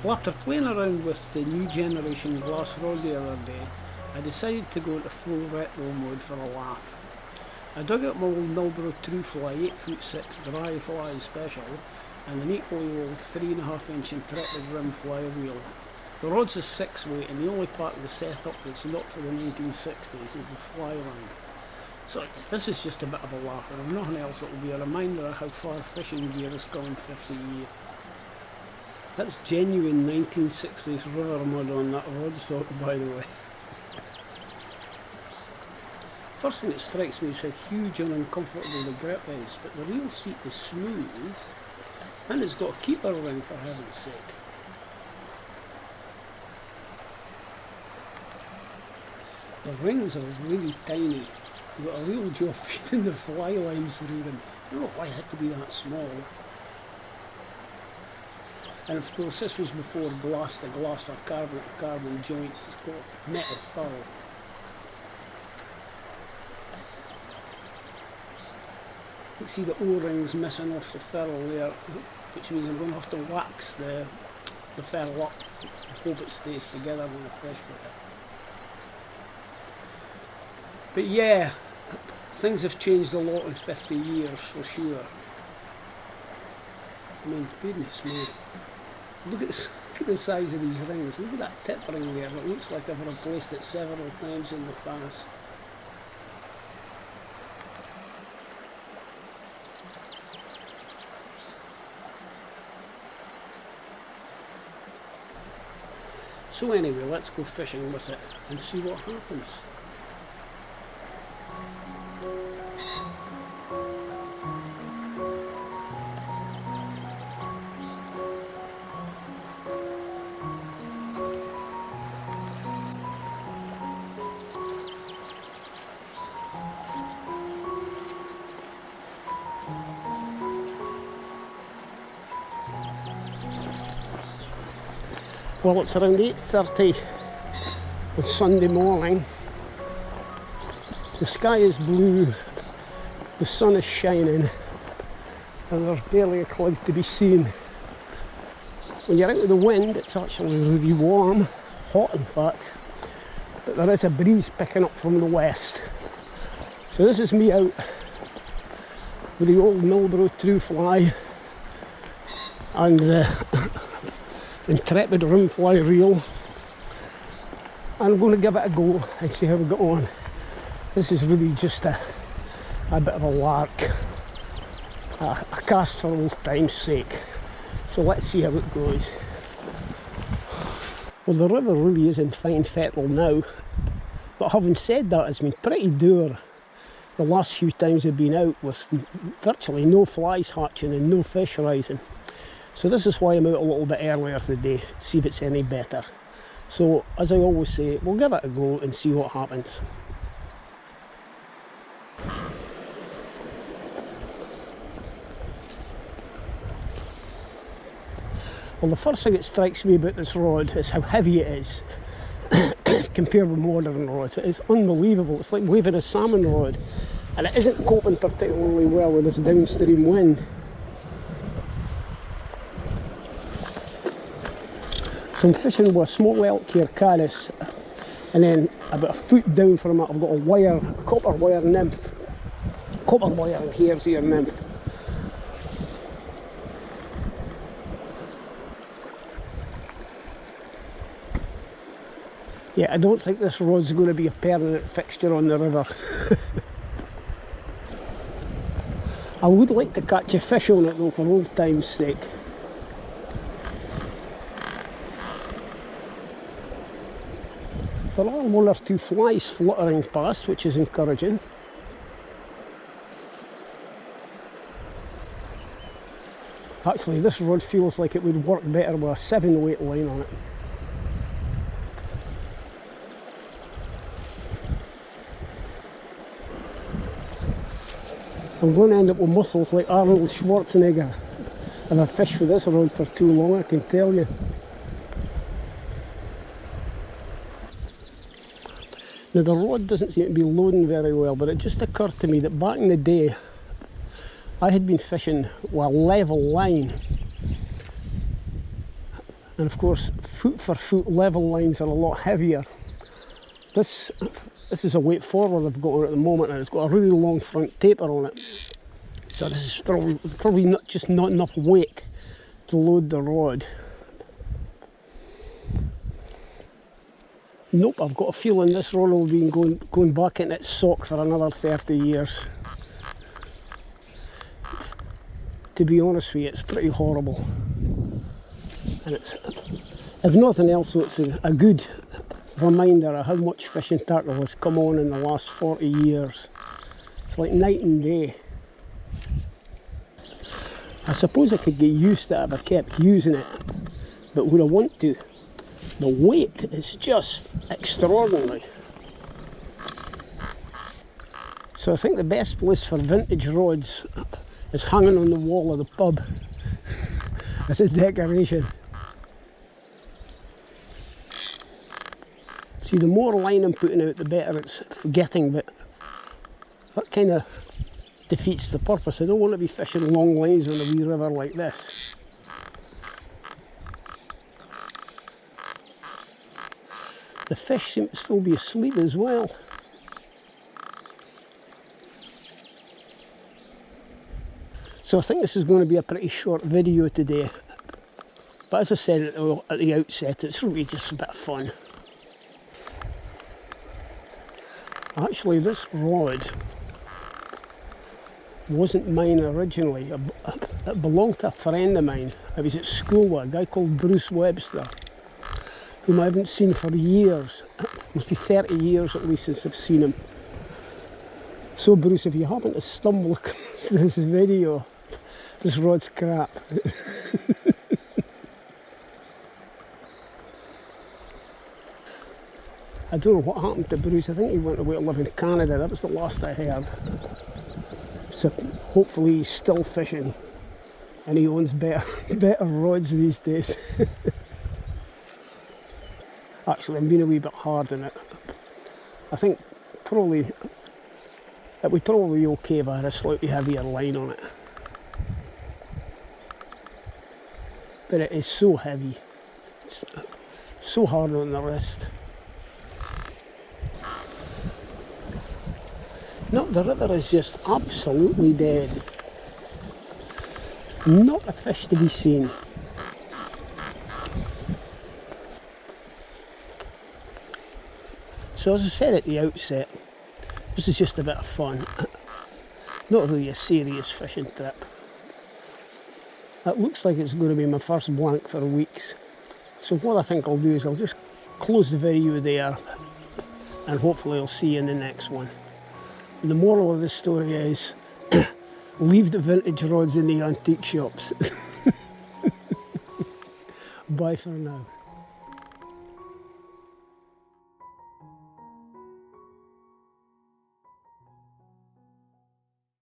Well, after playing around with the new generation glass rod the other day, I decided to go into full retro mode for a laugh. I dug out my old Milbro Trufly 8'6" dry fly special and an equally old 3.5 inch Intrepid rim fly reel. The rod's a 6 weight and the only part of the setup that's not for the 1960s is the fly line. So this is just a bit of a laugh, and if nothing else, it will be a reminder of how far fishing gear has gone 50 years. That's genuine 1960s river mud on that rod stock, by the way. First thing that strikes me is how huge and uncomfortable the grip is, but the reel seat is smooth and it's got a keeper ring, for heaven's sake. The rings are really tiny. You've got a real job feeding the fly lines through them. I don't know why it had to be that small. And of course this was before glass to glass or carbon to carbon joints. It's got metal furrow. You can see the O-rings missing off the ferrule there, which means I'm going to have to wax the ferrule up and hope it stays together when I fish with it. But yeah, things have changed a lot in 50 years for sure. I mean, goodness me. Look at the size of these rings. Look at that tip ring there. It looks like I've replaced it several times in the past. So anyway, let's go fishing with it and see what happens. Well, it's around 8:30 on Sunday morning. The sky is blue, the sun is shining, and there's barely a cloud to be seen. When you're out of the wind, it's actually really warm, hot in fact, but there is a breeze picking up from the west. So this is me out with the old Milbro Trufly and the Intrepid rim fly reel. I'm going to give it a go and see how we get on. This is really just a bit of a lark, a cast for old time's sake. So let's see how it goes. Well, the river really is in fine fettle now, but having said that, it's been pretty dour the last few times we've been out, with virtually no flies hatching and no fish rising. So this is why I'm out a little bit earlier today, see if it's any better. So as I always say, we'll give it a go and see what happens. Well, the first thing that strikes me about this rod is how heavy it is compared with modern rods. It is unbelievable. It's like waving a salmon rod, and it isn't coping particularly well with this downstream wind. So I'm fishing with a small elk here, caddis, and then about a foot down from it I've got a copper wire nymph. Copper wire and hare's ear nymph. Yeah, I don't think this rod's going to be a permanent fixture on the river. I would like to catch a fish on it though, for old time's sake. There are one or two flies fluttering past, which is encouraging. Actually, this rod feels like it would work better with a 7 weight line on it. I'm going to end up with muscles like Arnold Schwarzenegger if I fish with this rod for too long, I can tell you. Now the rod doesn't seem to be loading very well, but it just occurred to me that back in the day I had been fishing with a level line And of course, foot for foot level lines are a lot heavier. This is a weight forward I've got on at the moment, and it's got a really long front taper on it. So this is probably not enough weight to load the rod. Nope, I've got a feeling this rod will be going back in its sock for another 30 years. To be honest with you, it's pretty horrible. And it's, if nothing else, it's a good reminder of how much fishing tackle has come on in the last 40 years. It's like night and day. I suppose I could get used to it if I kept using it, but would I want to? The weight is just extraordinary. So I think the best place for vintage rods is hanging on the wall of the pub as a decoration. See, the more line I'm putting out, the better it's getting, but that kind of defeats the purpose. I don't want to be fishing long lines on a wee river like this. The fish seem to still be asleep as well. So I think this is going to be a pretty short video today. But as I said at the outset, it's really just a bit of fun. Actually, this rod wasn't mine originally. It belonged to a friend of mine. I was at school with a guy called Bruce Webster, whom I haven't seen for years. It must be 30 years at least since I've seen him. So Bruce, if you happen to stumble across this video, this rod's crap. I don't know what happened to Bruce. I think he went away to live in Canada. That was the last I heard. So hopefully he's still fishing and he owns better rods these days. Actually, I'm being a wee bit hard on it. I think it would probably be okay if I had a slightly heavier line on it. But it is so heavy. It's so hard on the wrist. No, the river is just absolutely dead. Not a fish to be seen. So as I said at the outset, this is just a bit of fun. Not really a serious fishing trip. It looks like it's going to be my first blank for weeks. So what I think I'll do is I'll just close the video there and hopefully I'll see you in the next one. The moral of this story is, leave the vintage rods in the antique shops. Bye for now.